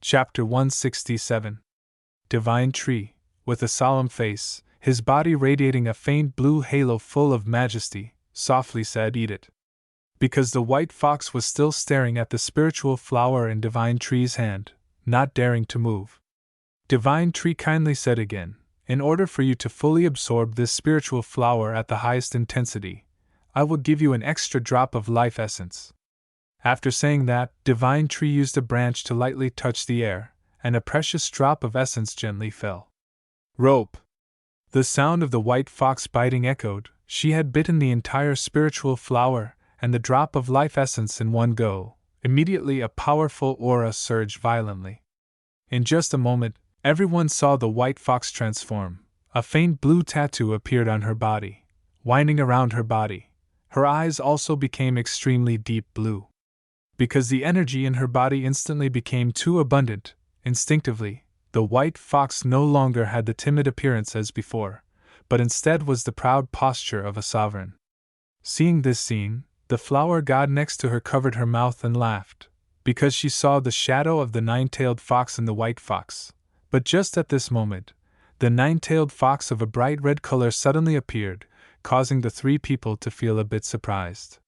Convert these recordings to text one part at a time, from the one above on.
Chapter 167. Divine Tree, with a solemn face, his body radiating a faint blue halo full of majesty, softly said, "Eat it." Because the white fox was still staring at the spiritual flower in Divine Tree's hand, not daring to move. Divine Tree kindly said again, "In order for you to fully absorb this spiritual flower at the highest intensity, I will give you an extra drop of life essence." After saying that, Divine Tree used a branch to lightly touch the air, and a precious drop of essence gently fell. Rope! The sound of the white fox biting echoed. She had bitten the entire spiritual flower and the drop of life essence in one go. Immediately a powerful aura surged violently. In just a moment, everyone saw the white fox transform. A faint blue tattoo appeared on her body, winding around her body. Her eyes also became extremely deep blue. Because the energy in her body instantly became too abundant, instinctively, the white fox no longer had the timid appearance as before, but instead was the proud posture of a sovereign. Seeing this scene, the flower god next to her covered her mouth and laughed, because she saw the shadow of the nine-tailed fox in the white fox. But just at this moment, the nine-tailed fox of a bright red color suddenly appeared, causing the three people to feel a bit surprised.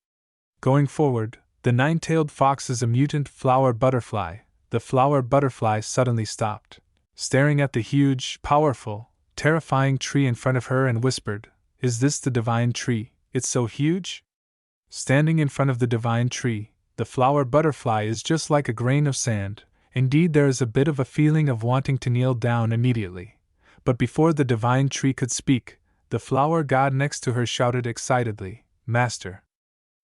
Going forward, the nine-tailed fox is a mutant flower butterfly. The flower butterfly suddenly stopped, staring at the huge, powerful, terrifying tree in front of her and whispered, "Is this the divine tree? It's so huge?" Standing in front of the divine tree, the flower butterfly is just like a grain of sand. Indeed, there is a bit of a feeling of wanting to kneel down immediately. But before the divine tree could speak, the flower god next to her shouted excitedly, "Master!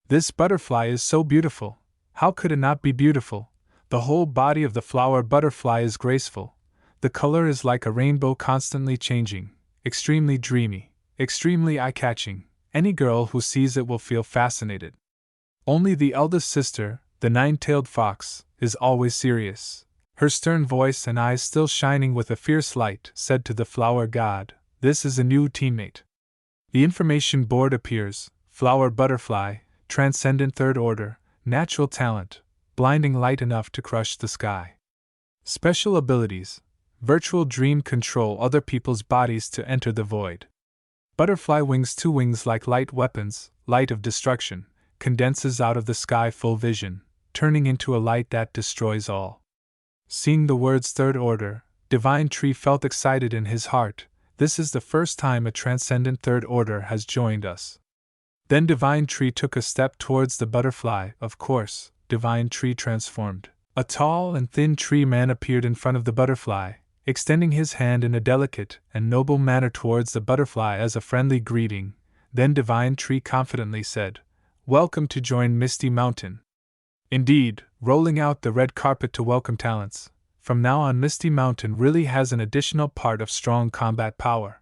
This butterfly is so beautiful! How could it not be beautiful? The whole body of the flower butterfly is graceful. The color is like a rainbow constantly changing, extremely dreamy, extremely eye-catching. Any girl who sees it will feel fascinated." Only the eldest sister, the nine-tailed fox, is always serious. Her stern voice and eyes still shining with a fierce light said to the flower god, "This is a new teammate." The information board appears: flower butterfly, transcendent third order, natural talent, blinding light enough to crush the sky. Special abilities: virtual dream, control other people's bodies to enter the void. Butterfly wings, two wings like light weapons, light of destruction, condenses out of the sky, full vision, turning into a light that destroys all. Seeing the words third order, Divine Tree felt excited in his heart. This is the first time a transcendent third order has joined us. Then Divine Tree took a step towards the butterfly. Of course, Divine Tree transformed. A tall and thin tree man appeared in front of the butterfly, extending his hand in a delicate and noble manner towards the butterfly as a friendly greeting. Then Divine Tree confidently said, "Welcome to join Misty Mountain." Indeed, rolling out the red carpet to welcome talents. From now on, Misty Mountain really has an additional part of strong combat power.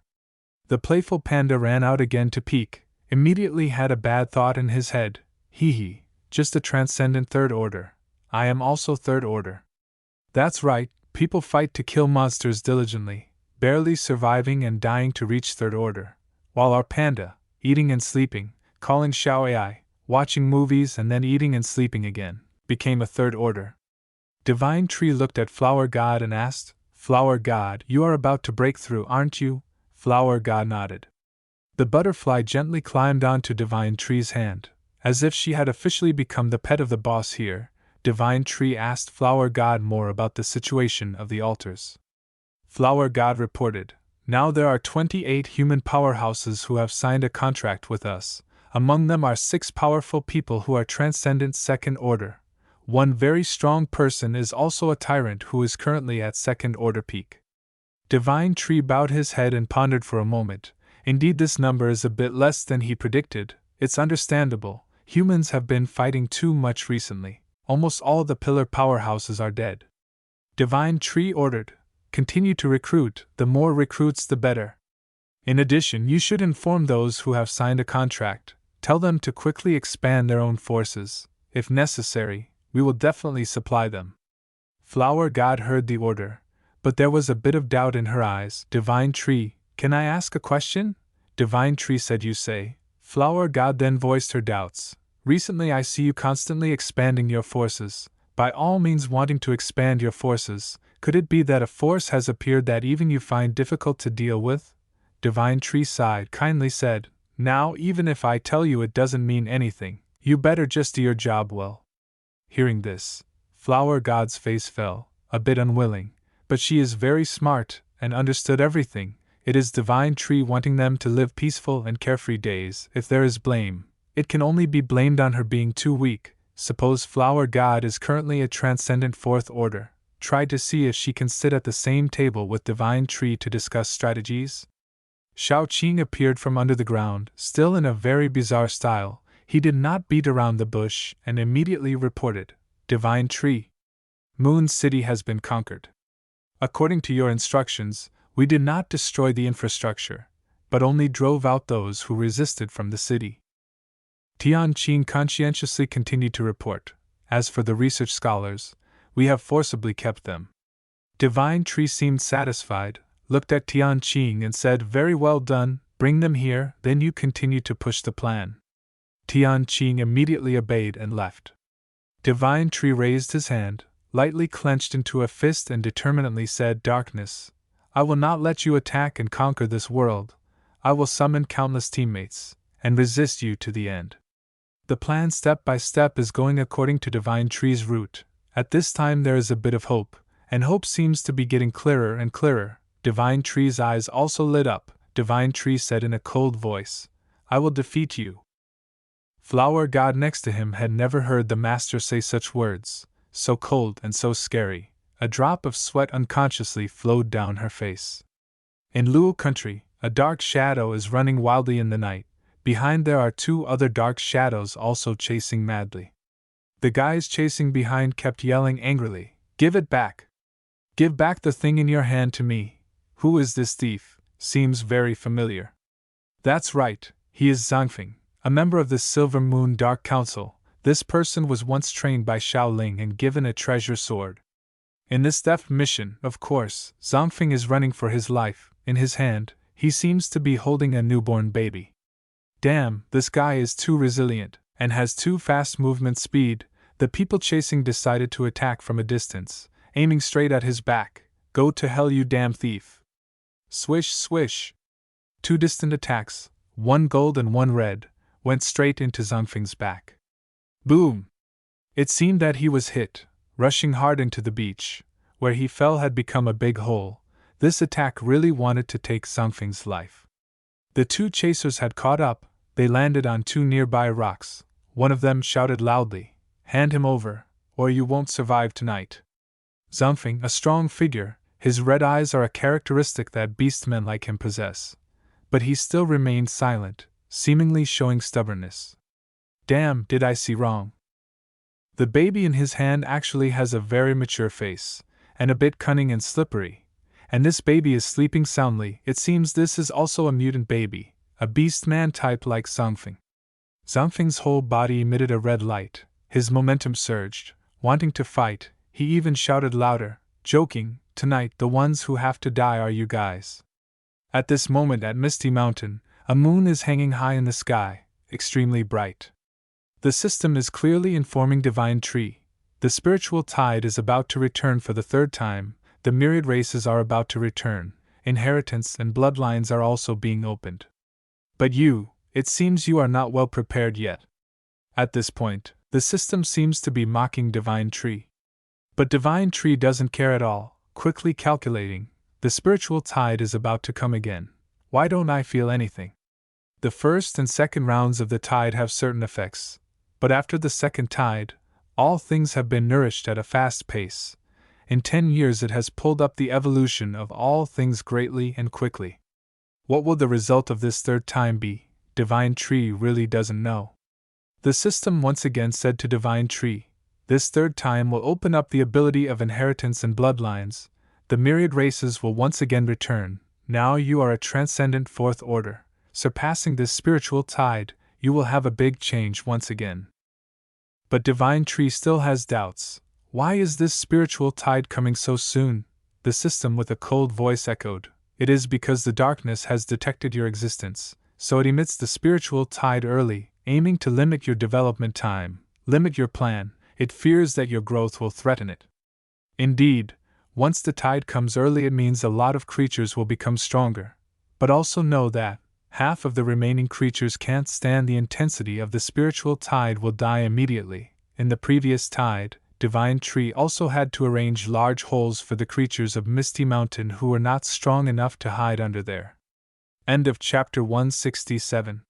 The playful panda ran out again to peek, immediately had a bad thought in his head. Hee, just a transcendent third order. I am also third order. That's right, people fight to kill monsters diligently, barely surviving and dying to reach third order, while our panda, eating and sleeping, calling Xiao AI, watching movies and then eating and sleeping again, became a third order. Divine Tree looked at Flower God and asked, "Flower God, you are about to break through, aren't you?" Flower God nodded. The butterfly gently climbed onto Divine Tree's hand, as if she had officially become the pet of the boss here. Divine Tree asked Flower God more about the situation of the altars. Flower God reported, "Now there are 28 human powerhouses who have signed a contract with us. Among them are 6 powerful people who are transcendent second order. One very strong person is also a tyrant who is currently at second order peak." Divine Tree bowed his head and pondered for a moment. Indeed, this number is a bit less than he predicted. It's understandable. Humans have been fighting too much recently. Almost all the pillar powerhouses are dead. Divine Tree ordered, "Continue to recruit, the more recruits the better. In addition, you should inform those who have signed a contract. Tell them to quickly expand their own forces. If necessary, we will definitely supply them." Flower God heard the order, but there was a bit of doubt in her eyes. "Divine Tree, can I ask a question?" Divine Tree said, "You say." Flower God then voiced her doubts. "Recently I see you constantly expanding your forces, by all means wanting to expand your forces. Could it be that a force has appeared that even you find difficult to deal with? Divine Tree sighed, kindly said, Now, even if I tell you it doesn't mean anything, you better just do your job well. Hearing this, Flower God's face fell, a bit unwilling, but she is very smart and understood everything. It is Divine Tree wanting them to live peaceful and carefree days. If there is blame, it can only be blamed on her being too weak. Suppose Flower God is currently a transcendent fourth order. Try to see if she can sit at the same table with Divine Tree to discuss strategies. Shao Qing appeared from under the ground, still in a very bizarre style. He did not beat around the bush and immediately reported, Divine Tree, Moon City has been conquered. According to your instructions, we did not destroy the infrastructure, but only drove out those who resisted from the city. Tian Qing conscientiously continued to report, As for the research scholars, we have forcibly kept them. Divine Tree seemed satisfied, looked at Tian Qing and said, Very well done, bring them here, then you continue to push the plan. Tian Qing immediately obeyed and left. Divine Tree raised his hand, lightly clenched into a fist and determinedly said, Darkness, I will not let you attack and conquer this world. I will summon countless teammates, and resist you to the end. The plan step by step is going according to Divine Tree's route. At this time there is a bit of hope, and hope seems to be getting clearer and clearer. Divine Tree's eyes also lit up. Divine Tree said in a cold voice, I will defeat you. Flower God next to him had never heard the master say such words, so cold and so scary. A drop of sweat unconsciously flowed down her face. In Luo country, a dark shadow is running wildly in the night. Behind there are two other dark shadows also chasing madly. The guys chasing behind kept yelling angrily, Give it back! Give back the thing in your hand to me! Who is this thief? Seems very familiar. That's right, he is Zhangfeng, a member of the Silver Moon Dark Council. This person was once trained by Shaoling and given a treasure sword. In this theft mission, of course, Zhangfeng is running for his life. In his hand, he seems to be holding a newborn baby. Damn, this guy is too resilient, and has too fast movement speed. The people chasing decided to attack from a distance, aiming straight at his back. Go to hell, you damn thief! Swish, swish! Two distant attacks, one gold and one red, went straight into Zhangfeng's back. Boom! It seemed that he was hit. Rushing hard into the beach, where he fell had become a big hole. This attack really wanted to take Zhangfeng's life. The two chasers had caught up. They landed on two nearby rocks. One of them shouted loudly, Hand him over, or you won't survive tonight. Zhangfeng, a strong figure, his red eyes are a characteristic that beastmen like him possess. But he still remained silent, seemingly showing stubbornness. Damn, did I see wrong? The baby in his hand actually has a very mature face, and a bit cunning and slippery, and this baby is sleeping soundly. It seems this is also a mutant baby, a beast-man type like Zhangfeng. Zhangfeng's whole body emitted a red light, his momentum surged, wanting to fight. He even shouted louder, joking, Tonight the ones who have to die are you guys. At this moment at Misty Mountain, a moon is hanging high in the sky, extremely bright. The system is clearly informing Divine Tree. The spiritual tide is about to return for the third time. The myriad races are about to return. Inheritance and bloodlines are also being opened. But you, it seems you are not well prepared yet. At this point, the system seems to be mocking Divine Tree. But Divine Tree doesn't care at all, quickly calculating, the spiritual tide is about to come again. Why don't I feel anything? The first and second rounds of the tide have certain effects. But after the second tide, all things have been nourished at a fast pace. In 10 years it has pulled up the evolution of all things greatly and quickly. What will the result of this third time be? Divine Tree really doesn't know. The system once again said to Divine Tree, This third time will open up the ability of inheritance and bloodlines. The myriad races will once again return. Now you are a transcendent fourth order. Surpassing this spiritual tide, you will have a big change once again. But Divine Tree still has doubts. Why is this spiritual tide coming so soon? The system with a cold voice echoed, It is because the darkness has detected your existence, so it emits the spiritual tide early, aiming to limit your development time, limit your plan. It fears that your growth will threaten it. Indeed, once the tide comes early, it means a lot of creatures will become stronger, but also know that half of the remaining creatures can't stand the intensity of the spiritual tide, will die immediately. In the previous tide, Divine Tree also had to arrange large holes for the creatures of Misty Mountain who were not strong enough to hide under there. End of chapter 167.